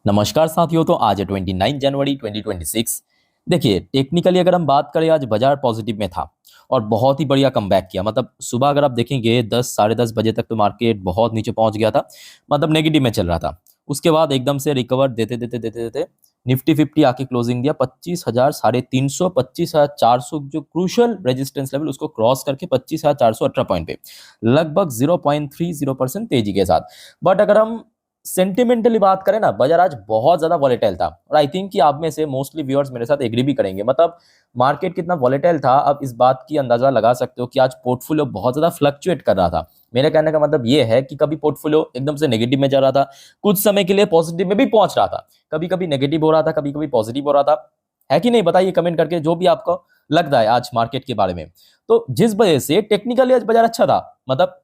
नमस्कार साथियों। तो आज है 29 जनवरी 2026। देखिए, टेक्निकली अगर हम बात करें, आज बाजार पॉजिटिव में था और बहुत ही बढ़िया कमबैक किया। मतलब सुबह अगर आप देखेंगे 10 साढ़े 10 बजे तक तो मार्केट बहुत नीचे पहुंच गया था, मतलब नेगेटिव में चल रहा था। उसके बाद एकदम से रिकवर देते देते देते देते निफ्टी 50 आके क्लोजिंग दिया 25,000 साढ़े 300 25,400 जो क्रूशल रेजिस्टेंस लेवल उसको क्रॉस करके 25,418 पॉइंट पे लगभग 0.30% तेजी के साथ। बट अगर हम सेंटिमेंटली बात करें ना, बाजार आज बहुत ज्यादा वॉलेटाइल था और आई थिंक कि आप में से मोस्टली व्यूअर्स मेरे साथ एग्री भी करेंगे। मतलब मार्केट कितना वॉलेटाइल था, आप इस बात की अंदाजा लगा सकते हो कि आज पोर्टफोलियो बहुत ज्यादा फ्लक्चुएट कर रहा था। मेरे कहने का मतलब ये है कि कभी पोर्टफोलियो एकदम से नेगेटिव में जा रहा था, कुछ समय के लिए पॉजिटिव में भी पहुंच रहा था, कभी कभी नेगेटिव हो रहा था, कभी कभी पॉजिटिव हो रहा था। है कि नहीं? बताइए कमेंट करके जो भी आपको लगता है आज मार्केट के बारे में। तो जिस वजह से टेक्निकली आज बाजार अच्छा था, मतलब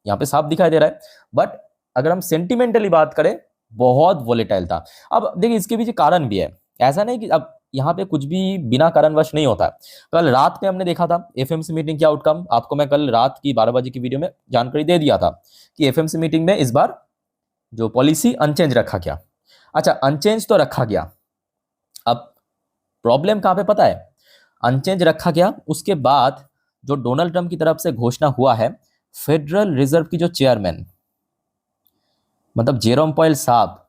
यहाँ पे साफ दिखाई दे रहा है। बट अगर हम सेंटिमेंटली बात करें, बहुत वोलेटाइल था। अब देखिए, इसके पीछे कारण भी है। ऐसा नहीं कि अब यहाँ पे कुछ भी बिना कारणवश नहीं होता है। कल रात में हमने देखा था एफएमसी मीटिंग की आउटकम, आपको मैं कल रात की 12 बजे की वीडियो में जानकारी दे दिया था कि एफएमसी मीटिंग में इस बार जो पॉलिसी अनचेंज रखा गया। अच्छा, अनचेंज तो रखा गया, अब प्रॉब्लम कहाँ पे पता है? अनचेंज रखा गया, उसके बाद जो डोनाल्ड ट्रंप की तरफ से घोषणा हुआ है, फेडरल रिजर्व की जो चेयरमैन मतलब जेरोम पॉयल साहब,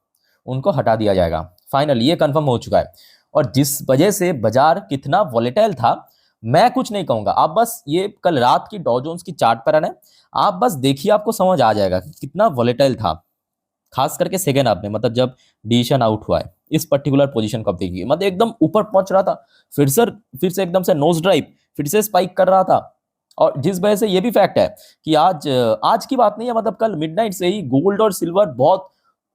उनको हटा दिया जाएगा। फाइनल ये कंफर्म हो चुका है। और जिस वजह से बाजार कितना वॉलेटाइल था, मैं कुछ नहीं कहूंगा। आप बस ये कल रात की डॉ जोन्स की चार्ट पर आना, आप बस देखिए, आपको समझ आ जाएगा कि कितना वॉलेटाइल था। खास करके सेकेंड हाफ में, मतलब जब डिसीजन आउट हुआ है, इस पर्टिकुलर पोजीशन को आप देखिए, मतलब एकदम ऊपर पहुंच रहा था, फिर से एकदम से नोज ड्राइव, फिर से स्पाइक कर रहा था। और जिस वजह से ये भी फैक्ट है कि आज की बात नहीं है, मतलब कल मिडनाइट से ही गोल्ड और सिल्वर बहुत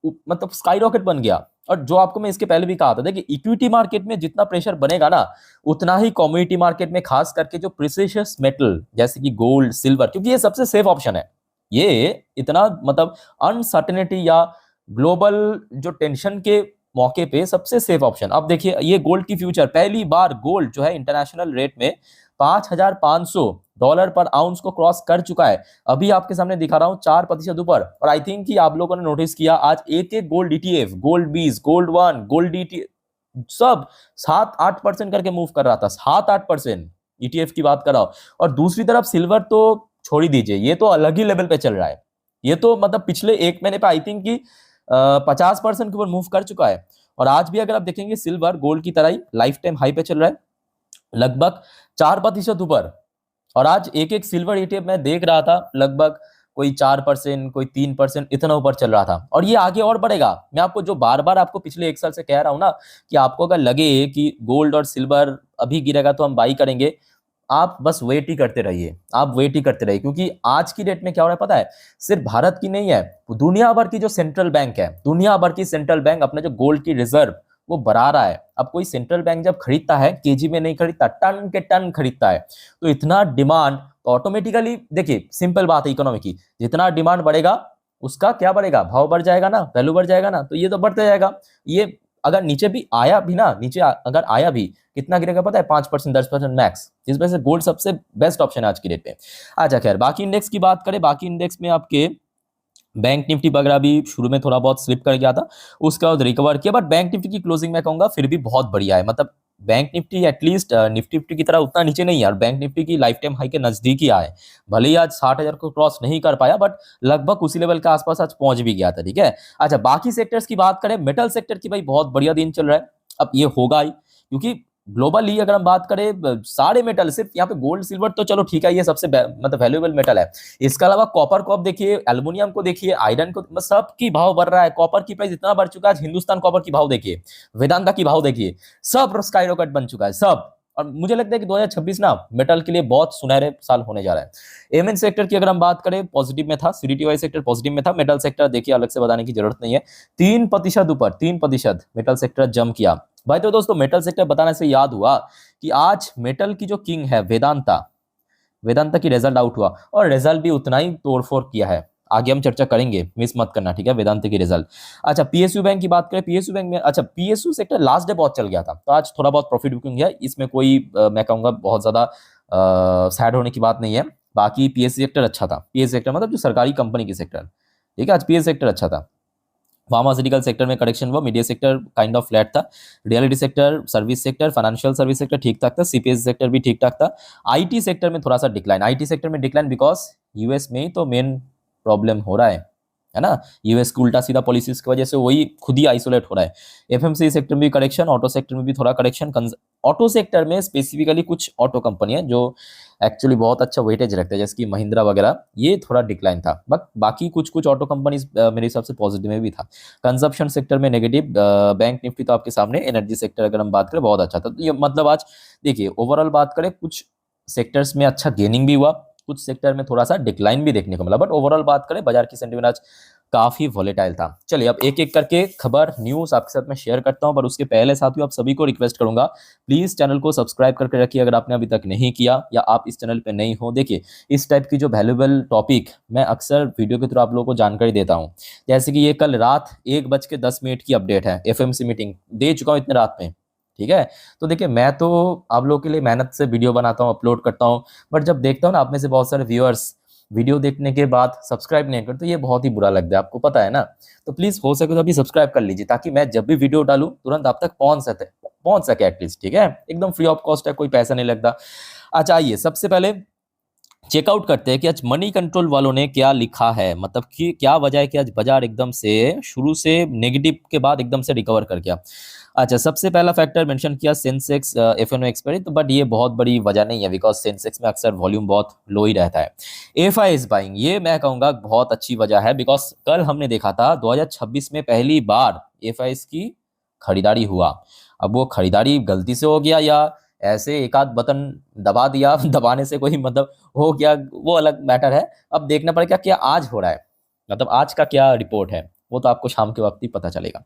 मतलब स्काई रॉकेट बन गया। और जो आपको मैं इसके पहले भी कहा था, देखिए इक्विटी मार्केट में जितना प्रेशर बनेगा ना, उतना ही कमोडिटी मार्केट में, खास करके जो प्रीशियस मेटल जैसे कि गोल्ड सिल्वर, क्योंकि ये सबसे सेफ ऑप्शन है। ये इतना मतलब अनसर्टेनिटी या ग्लोबल जो टेंशन के मौके पे सबसे सेफ ऑप्शन। अब देखिए, ये गोल्ड की फ्यूचर, पहली बार गोल्ड जो है इंटरनेशनल रेट में $5,500 पर आउंस को क्रॉस कर चुका है। अभी आपके सामने दिखा रहा हूं 4% ऊपर। और आई थिंक कि आप लोगों ने नोटिस किया, आज एक एक gold ETF, gold 20, gold 1, gold ETF सब 7-8% करके मूव कर रहा था। 7-8% ईटीएफ की बात कर रहा हूं। और दूसरी तरफ सिल्वर तो छोड़ ही दीजिए, ये तो अलग ही लेवल पे चल रहा है। ये तो मतलब पिछले एक महीने पे आई थिंक कि 50% के ऊपर मूव कर चुका है। और आज भी अगर आप देखेंगे, सिल्वर गोल्ड की तरह ही लाइफ टाइम हाई पे चल रहा है, लगभग 4% ऊपर। और आज एक एक सिल्वर ईटीएफ मैं देख रहा था, लगभग कोई 4%, कोई 3% इतना ऊपर चल रहा था। और ये आगे और बढ़ेगा। मैं आपको जो बार बार आपको पिछले एक साल से कह रहा हूं ना, कि आपको अगर लगे कि गोल्ड और सिल्वर अभी गिरेगा तो हम बाई करेंगे, आप बस वेट ही करते रहिए, आप वेट ही करते रहिए। क्योंकि आज की डेट में क्या हो रहा है पता है? सिर्फ भारत की नहीं है, दुनिया भर की जो सेंट्रल बैंक है, दुनिया भर की सेंट्रल बैंक अपने जो गोल्ड की रिजर्व वो बढ़ा रहा है। अब कोई सेंट्रल बैंक जब खरीदता है, केजी में नहीं खरीदता, टन के टन खरीदता है, तो इतना डिमांड तो ऑटोमेटिकली, देखिए सिंपल बात है इकोनॉमी की, जितना डिमांड बढ़ेगा उसका क्या बढ़ेगा? भाव बढ़ जाएगा ना, वैल्यू बढ़ जाएगा ना। तो ये तो बढ़ते जाएगा। ये अगर नीचे भी आया भी ना, अगर आया भी, कितना गिरेगा पता है? 5% 10% मैक्स। जिस वजह से गोल्ड सबसे बेस्ट ऑप्शन है आज की डेट पे। अच्छा खैर, बाकी इंडेक्स की बात करें, बाकी इंडेक्स में आपके बैंक निफ्टी वगैरह भी शुरू में थोड़ा बहुत स्लिप कर गया था, उसके बाद रिकवर किया। बट बैंक निफ्टी की क्लोजिंग में कहूंगा फिर भी बहुत बढ़िया है। मतलब bank Nifty at least Nifty fifty की तरह उतना नीचे नहीं है, और बैंक निफ्टी की लाइफ टाइम हाई के नजदीक ही आए। भले ही आज 60,000 को क्रॉस नहीं कर पाया, बट लगभग उसी लेवल के आसपास आज पहुंच भी गया था। ठीक है। अच्छा, बाकी सेक्टर्स की बात करें, मेटल सेक्टर की भाई बहुत बढ़िया दिन चल रहा है। अब ये होगा ही, क्योंकि ग्लोबली अगर हम बात करें, सारे मेटल, सिर्फ यहाँ पे गोल्ड सिल्वर तो चलो ठीक है, ये सबसे मतलब वैल्यूएबल मेटल है। इसके अलावा कॉपर को आप देखिए, एल्युमिनियम को देखिए, आयरन को, सबकी भाव बढ़ रहा है। कॉपर की प्राइस इतना बढ़ चुका है, आज हिंदुस्तान कॉपर की भाव देखिए, वेदांता की भाव देखिए, सब स्काई रॉकेट बन चुका है सब। और मुझे लगता है कि 2026 ना मेटल के लिए बहुत सुनहरे साल होने जा रहा है। एमएन सेक्टर की अगर हम बात करें, पॉजिटिव में था, सीडीटीवाई सेक्टर पॉजिटिव में था। मेटल सेक्टर देखिए, अलग से बताने की जरूरत नहीं है, 3% ऊपर, 3% मेटल सेक्टर जम किया भाई। तो दोस्तों, मेटल सेक्टर बताने से याद हुआ कि आज मेटल की जो किंग है वेदांता, वेदांता की रिजल्ट आउट हुआ, और रिजल्ट भी उतना ही तोड़फोड़ किया है। आगे हम चर्चा करेंगे, मिस मत करना, ठीक है, वेदांत की रिजल्ट। अच्छा, पीएसयू बैंक की बात करें, पीएसयू बैंक में, अच्छा पीएसयू सेक्टर लास्ट डे बहुत चल गया था, तो आज थोड़ा बहुत प्रॉफिट बुकिंग है, इसमें कोई मैं कहूंगा बहुत ज्यादा सैड होने की बात नहीं है। बाकी पीएसयू सेक्टर अच्छा था, पीएसयू सेक्टर मतलब जो सरकारी कंपनी की सेक्टर, ठीक है, आज पीएसयू सेक्टर अच्छा था। फार्मास्यूटिकल सेक्टर में करेक्शन हुआ, media sector kind of flat था, reality sector, service sector, financial service sector ठीक ठाक था, सीपीएस सेक्टर भी ठीक ठाक था। आईटी सेक्टर में थोड़ा सा डिक्लाइन, आईटी सेक्टर में डिक्लाइन बिकॉज यूएस में ही तो मेन प्रॉब्लम हो रहा है ना, यूएस की उल्टा सीधा पॉलिसीज की वजह से वही खुद ही आइसोलेट हो रहा है। एफएमसीजी सेक्टर में भी करेक्शन, ऑटो सेक्टर में भी थोड़ा करेक्शन। ऑटो सेक्टर में स्पेसिफिकली कुछ ऑटो कंपनी है जो एक्चुअली बहुत अच्छा वेटेज रखते हैं, जैसे कि महिंद्रा वगैरह, ये थोड़ा डिक्लाइन था। बट बाकी कुछ कुछ ऑटो कंपनीज मेरे हिसाब से पॉजिटिव में भी था। कंजप्शन सेक्टर में नेगेटिव, बैंक निफ्टी तो आपके सामने। एनर्जी सेक्टर अगर हम बात करें बहुत अच्छा था। तो ये मतलब आज देखिए ओवरऑल बात करें, कुछ सेक्टर्स में अच्छा गेनिंग भी हुआ, कुछ सेक्टर में थोड़ा सा डिक्लाइन भी देखने को मिला। बट ओवरऑल बात करें बाजार की सेंटीमेंट आज काफी वॉलेटाइल था। चलिए अब एक एक करके खबर न्यूज आपके साथ मैं शेयर करता हूं, पर उसके पहले साथियों आप सभी को रिक्वेस्ट करूंगा प्लीज चैनल को सब्सक्राइब करके रखिए अगर आपने अभी तक नहीं किया या आप इस चैनल पे नहीं हो। देखिए इस टाइप की जो वैल्यूएबल टॉपिक मैं अक्सर वीडियो के थ्रू आप लोगों को जानकारी देता हूं, जैसे कि ये कल रात 1:10 की अपडेट है, एफएमसी मीटिंग दे चुका हूं इतने रात में, ठीक है। तो देखिए मैं तो आप लोगों के लिए मेहनत से वीडियो बनाता हूँ, अपलोड करता हूँ, बट जब देखता हूँ ना आप में से बहुत सारे व्यूअर्स वीडियो देखने के बाद सब्सक्राइब नहीं करते, तो ये बहुत ही बुरा लगता है, आपको पता है ना। तो प्लीज हो सके तो अभी सब्सक्राइब कर लीजिए ताकि मैं जब भी वीडियो डालूं तुरंत आप तक पहुंच सके एटलीस्ट, ठीक है। एकदम फ्री ऑफ कॉस्ट है, कोई पैसा नहीं लगता। अच्छा आइए सबसे पहले चेकआउट करते हैं कि आज मनी कंट्रोल वालों ने क्या लिखा है, मतलब कि क्या वजह है कि आज बाजार एकदम से शुरू से नेगेटिव के बाद एकदम से रिकवर कर गया। अच्छा सबसे पहला फैक्टर मेंशन किया सेंसेक्स एफएनओ एक्सपायरी, तो बट ये बहुत बड़ी वजह नहीं है बिकॉज सेंसेक्स में अक्सर वॉल्यूम बहुत लो ही रहता है। एफआईआईज बाइंग, ये मैं कहूंगा बहुत अच्छी वजह है बिकॉज कल हमने देखा था 2026 में पहली बार एफआईआईज की खरीदारी हुआ। अब वो खरीदारी गलती से हो गया या ऐसे एक आध बटन दबा दिया दबाने से कोई मतलब हो गया, वो अलग मैटर है। अब देखना पड़ेगा क्या आज हो रहा है, मतलब आज का क्या रिपोर्ट है, वो तो आपको शाम के वक्त ही पता चलेगा।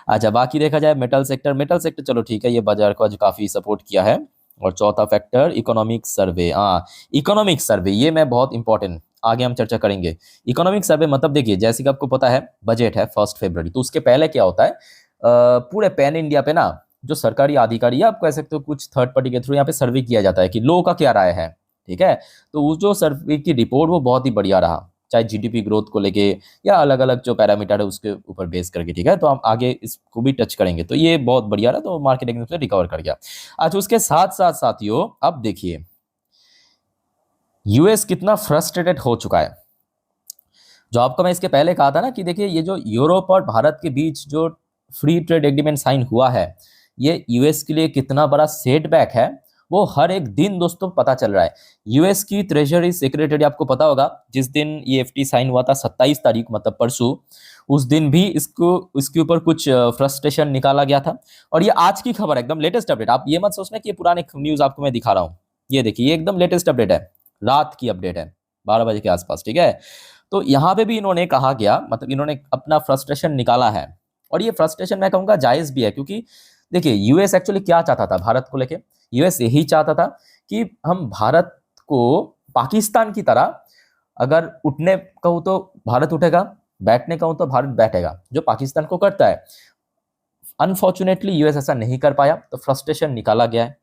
अच्छा बाकी देखा जाए मेटल सेक्टर, मेटल सेक्टर चलो ठीक है, ये बाजार को आज काफी सपोर्ट किया है। और चौथा फैक्टर इकोनॉमिक सर्वे, हाँ इकोनॉमिक सर्वे ये मैं बहुत इंपॉर्टेंट, आगे हम चर्चा करेंगे। इकोनॉमिक सर्वे मतलब देखिए जैसे कि आपको पता है बजट है 1 फरवरी, तो उसके पहले क्या होता है पूरे पैन इंडिया पे ना जो सरकारी अधिकारी है, आप कह सकते हो कुछ थर्ड पार्टी के थ्रू यहाँ पे सर्वे किया जाता है कि लोगों का क्या राय है, ठीक है। तो उस जो सर्वे की रिपोर्ट वो बहुत ही बढ़िया रहा, चाहे जीडीपी ग्रोथ को लेके या अलग अलग जो पैरामीटर है उसके ऊपर बेस करके, ठीक है। तो हम आगे इसको भी टच करेंगे, तो ये बहुत बढ़िया रहा, तो मार्केट एकदम से रिकवर कर गया। अच्छा उसके साथ साथ साथियों अब देखिए यूएस कितना फ्रस्ट्रेटेड हो चुका है। जो आपको मैं इसके पहले कहा था ना कि देखिए ये जो यूरोप और भारत के बीच जो फ्री ट्रेड एग्रीमेंट साइन हुआ है, ये यूएस के लिए कितना बड़ा सेटबैक है वो हर एक दिन दोस्तों पता चल रहा है। यूएस की ट्रेजरी सेक्रेटरी आपको पता होगा जिस दिन ये एफटी साइन हुआ था 27 तारीख मतलब परसों, उस दिन भी इसके ऊपर कुछ फ्रस्ट्रेशन निकाला गया था। और ये आज की खबर है, एकदम लेटेस्ट अपडेट, आप ये मत सोचना कि ये पुराने न्यूज आपको मैं दिखा रहा हूँ, ये देखिए ये एकदम लेटेस्ट अपडेट है, रात की अपडेट है 12 बजे के आसपास, ठीक है। तो यहाँ पे भी इन्होंने कहा गया, मतलब इन्होंने अपना फ्रस्ट्रेशन निकाला है, और ये फ्रस्ट्रेशन मैं कहूँगा जायज भी है, क्योंकि देखिए यूएस एक्चुअली क्या चाहता था भारत को लेके, यूएस यही चाहता था कि हम भारत को पाकिस्तान की तरह, अगर उठने कहूँ तो भारत उठेगा, बैठने कहूँ तो भारत बैठेगा, जो पाकिस्तान को करता है। अनफॉर्चुनेटली यूएस ऐसा नहीं कर पाया, तो फ्रस्ट्रेशन निकाला गया है।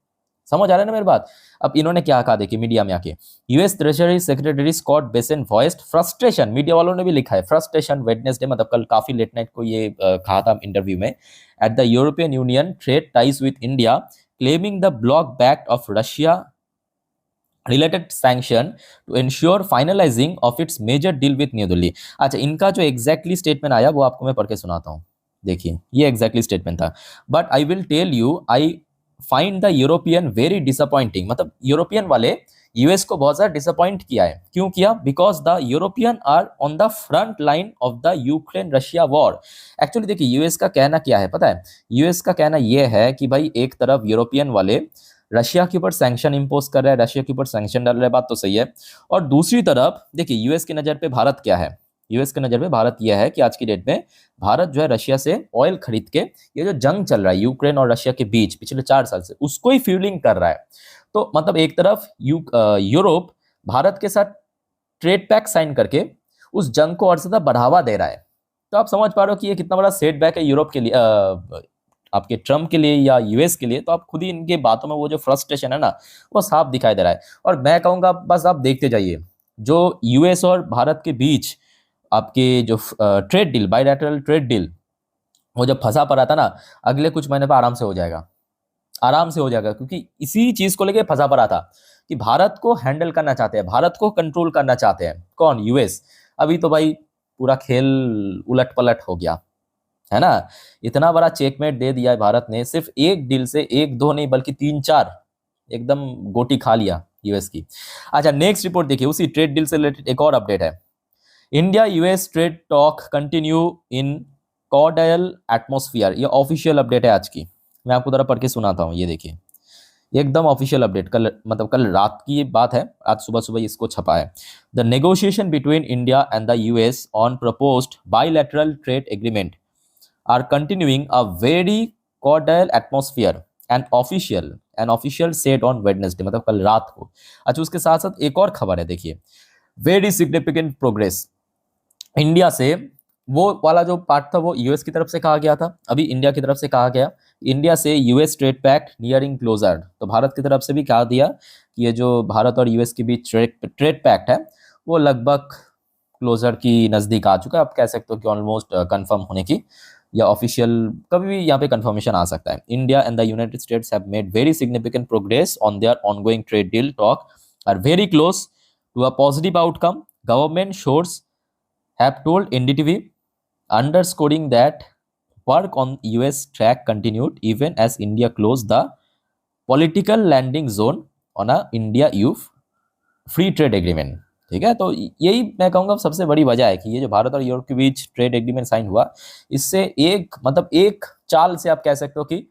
समझ आ रहा है ना मेरी बात। अब इन्होंने क्या कहा देखिए मीडिया में आके, US treasury secretary Scott Bessent voiced frustration, media वालों ने भी लिखा है फ्रस्ट्रेशन वेडनेसडे, मतलब कल काफी लेट नाइट को ये कहा था इंटरव्यू में, at the European union trade ties with India claiming the block back of Russia related sanction to ensure finalizing of its major deal with new Delhi. अच्छा इनका जो एग्जैक्टली स्टेटमेंट आया वो आपको मैं पढ़ के सुनाता हूँ, देखिए ये एग्जैक्टली स्टेटमेंट था। But I will tell you I find the European very disappointing, मतलब यूरोपियन वाले यूएस को बहुत ज्यादा डिसअपॉइंट किया है। क्यों किया? Because the European are on the front line of the Ukraine Russia war. Actually देखिए यूएस का कहना क्या है पता है, यूएस का कहना यह है कि भाई एक तरफ यूरोपियन वाले रशिया के ऊपर सैंक्शन इंपोज कर रहा है, रशिया के ऊपर सैंक्शन डाल रहा है, बात तो सही है। और दूसरी तरफ देखिए यूएस की नजर पे भारत क्या है, यूएस की नजर पे भारत यह है कि आज की डेट में भारत जो है रशिया से ऑयल खरीद के ये जो जंग चल रहा है यूक्रेन और रशिया के बीच पिछले 4 साल से, उसको ही फ्यूलिंग कर रहा है। तो मतलब एक तरफ यूरोप भारत के साथ ट्रेड पैक साइन करके उस जंग को और ज्यादा बढ़ावा दे रहा है। तो आप समझ पा रहे हो कि ये कितना बड़ा सेटबैक है यूरोप के लिए, आपके ट्रम्प के लिए या यूएस के लिए। तो आप खुद ही इनके बातों में वो जो फ्रस्ट्रेशन है ना वो साफ दिखाई दे रहा है। और मैं कहूंगा बस आप देखते जाइए, जो यूएस और भारत के बीच आपके जो trade deal, bilateral trade deal वो जब फंसा पड़ा था ना, अगले कुछ महीने पर आराम से हो जाएगा, आराम से हो जाएगा, क्योंकि इसी चीज को लेके फंसा पड़ा था कि भारत को हैंडल करना चाहते हैं, भारत को कंट्रोल करना चाहते हैं। कौन? यूएस। अभी तो भाई पूरा खेल उलट पलट हो गया है ना। इतना बड़ा चेकमेट दे दिया है भारत ने, सिर्फ एक डील से, एक दो नहीं बल्कि तीन चार एकदम गोटी खा लिया यूएस की। अच्छा, नेक्स्ट रिपोर्ट देखिए, उसी ट्रेड डील से रिलेटेड एक और अपडेट है। India US trade talk continue in cordial atmosphere, ये ऑफिशियल अपडेट है आज की। मैं आपको जरा पढ़ के सुनाता हूँ, ये देखिए, एकदम ऑफिशियल अपडेट, कल मतलब कल रात की बात है, आज सुबह सुबह इसको छपा है। The negotiation between India and the US on proposed bilateral trade agreement are continuing a very cordial atmosphere and official said on Wednesday, मतलब कल रात को। अच्छा, उसके साथ साथ एक और खबर है, देखिए, वेरी सिग्निफिकेंट प्रोग्रेस इंडिया से। वो वाला जो पार्ट था वो यूएस की तरफ से कहा गया था, अभी इंडिया की तरफ से कहा गया, इंडिया से US trade pact nearing closure. तो भारत की तरफ से भी कहा दिया कि ये जो भारत और यूएस के बीच ट्रेड पैक्ट है वो लगभग क्लोजर की नजदीक आ चुका है। आप कह सकते हो कि ऑलमोस्ट कंफर्म होने की, या ऑफिशियल कभी भी यहाँ पे कंफर्मेशन आ सकता है। India and the United States have made very significant progress on their ongoing trade deal talk are very close to a positive outcome, government source have told NDTV, underscoring that work on US track continued even as India close the political landing zone on a India EU free trade agreement. ठीक है, तो यही मैं कहूँगा सबसे बड़ी वजह है कि ये जो भारत और यूरोप के बीच ट्रेड एग्रीमेंट साइन हुआ, इससे एक मतलब एक चाल से आप कह सकते हो कि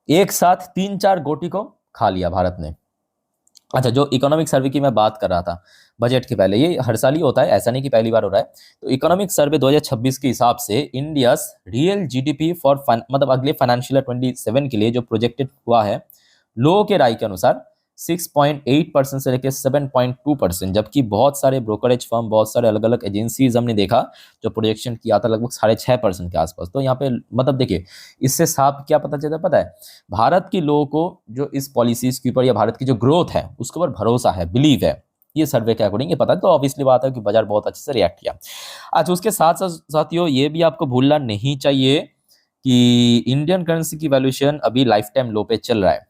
एक साथ तीन चार गोटी को खा लिया भारत ने। अच्छा, जो इकोनॉमिक सर्वे की मैं बात कर रहा था बजट के पहले, ये हर साल ही होता है, ऐसा नहीं कि पहली बार हो रहा है। तो इकोनॉमिक सर्वे 2026 के हिसाब से इंडियाज रियल जीडीपी फॉर मतलब अगले फाइनेंशियल 27 के लिए जो प्रोजेक्टेड हुआ है, लोगों के राय के अनुसार 6.8% से लेकर 7.2%, जबकि बहुत सारे ब्रोकरेज फर्म, बहुत सारे अलग अलग एजेंसीज हमने देखा जो प्रोजेक्शन किया था लगभग 6.5% के आसपास। तो यहाँ पे मतलब देखिए, इससे साफ क्या पता चलता है, पता है, भारत के लोगों को जो इस पॉलिसीज के ऊपर या भारत की जो ग्रोथ है उसके ऊपर भरोसा है, बिलीव है, ये सर्वे के अकॉर्डिंग ये पता है। तो ऑब्वियसली बात है कि बाजार बहुत अच्छे से रिएक्ट किया। अच्छा, उसके साथ साथ साथियों ये भी आपको भूलना नहीं चाहिए कि इंडियन करेंसी की वैल्यूएशन अभी लाइफ टाइम लो पे चल रहा है।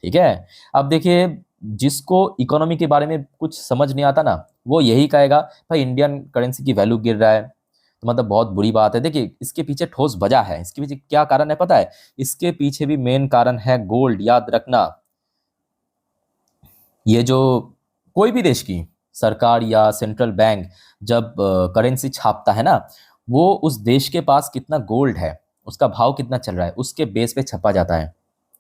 ठीक है, अब देखिए, जिसको इकोनॉमी के बारे में कुछ समझ नहीं आता ना, वो यही कहेगा भाई इंडियन करेंसी की वैल्यू गिर रहा है, तो मतलब बहुत बुरी बात है। देखिए, इसके पीछे ठोस वजह है, इसके पीछे क्या कारण है पता है, इसके पीछे भी मेन कारण है गोल्ड। याद रखना, ये जो कोई भी देश की सरकार या सेंट्रल बैंक जब करेंसी छापता है ना, वो उस देश के पास कितना गोल्ड है, उसका भाव कितना चल रहा है, उसके बेस पे छपा जाता है।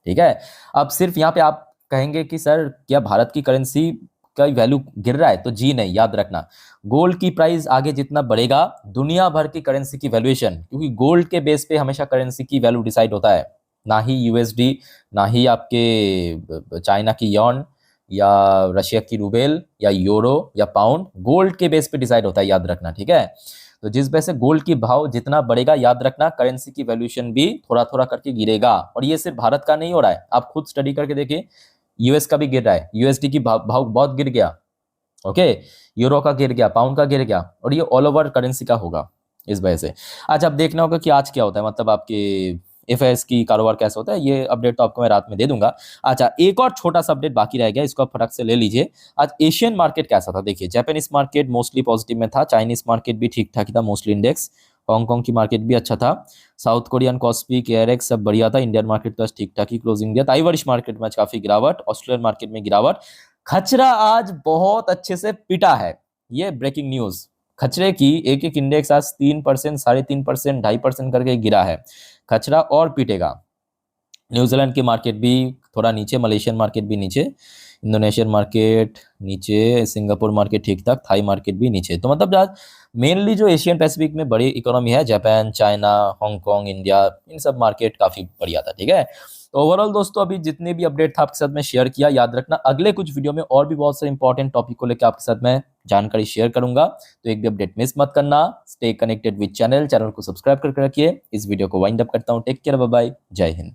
ठीक है, अब सिर्फ यहाँ पे आप कहेंगे कि सर क्या भारत की करेंसी का वैल्यू गिर रहा है, तो जी नहीं, याद रखना, गोल्ड की प्राइस आगे जितना बढ़ेगा, दुनिया भर की करेंसी की वैल्यूएशन, क्योंकि गोल्ड के बेस पे हमेशा करेंसी की वैल्यू डिसाइड होता है, ना ही यूएसडी, ना ही आपके चाइना की यॉन या रशिया की रूबेल या यूरो या पाउंड, गोल्ड के बेस पे डिसाइड होता है, याद रखना। ठीक है, तो जिस वजह से गोल्ड की भाव जितना बढ़ेगा, याद रखना करेंसी की वैल्यूएशन भी थोड़ा थोड़ा करके गिरेगा। और ये सिर्फ भारत का नहीं हो रहा है, आप खुद स्टडी करके देखिए, यूएस का भी गिर रहा है, यूएसडी की भाव बहुत गिर गया, ओके, यूरो का गिर गया, पाउंड का गिर गया, और ये ऑल ओवर करेंसी का होगा इस वजह से। अच्छा, अब देखना होगा कि आज क्या होता है, मतलब आपके एफआईएस की कारोबार कैसा होता है, ये अपडेट तो आपको मैं रात में दे दूंगा। अच्छा, एक और छोटा सा अपडेट बाकी रह गया, इसको आप फटक से ले लीजिए। आज एशियन मार्केट कैसा था, देखिए, जापानीज मार्केट मोस्टली पॉजिटिव में था, चाइनीज मार्केट भी ठीक ठाक ही था, मोस्टली इंडेक्स, हांगकांग की मार्केट भी अच्छा था, साउथ कोरियन कॉस्पी केआरएक्स सब बढ़िया था, इंडियन मार्केट तो ठीक ठाक ही क्लोजिंग दिया, ताइवानिश मार्केट में आज काफी गिरावट, ऑस्ट्रेलियन मार्केट में गिरावट, खचरा आज बहुत अच्छे से पिटा है, ये ब्रेकिंग न्यूज, खचरे की एक एक इंडेक्स आज 3%, 3.5%, 2.5% करके गिरा है, खचरा और पीटेगा। न्यूजीलैंड की मार्केट भी थोड़ा नीचे, मलेशियन मार्केट भी नीचे, इंडोनेशियन मार्केट नीचे, सिंगापुर मार्केट ठीक ठाक, थाई मार्केट भी नीचे। तो मतलब आज मेनली जो एशियन पैसिफिक में बड़ी इकोनॉमी है, जापान, चाइना, हांगकांग, इंडिया, इन सब मार्केट काफी बढ़िया था। ठीक है, तो ओवरऑल दोस्तों अभी जितने भी अपडेट था आपके साथ में शेयर किया, याद रखना अगले कुछ वीडियो में और भी बहुत सारे इंपॉर्टेंट टॉपिक को लेकर आपके साथ में जानकारी शेयर करूंगा, तो एक भी अपडेट मिस मत करना। स्टे कनेक्टेड विद चैनल को सब्सक्राइब करके रखिए। इस वीडियो को वाइंड अप करता हूं, टेक केयर, बाय बाय, जय हिंद।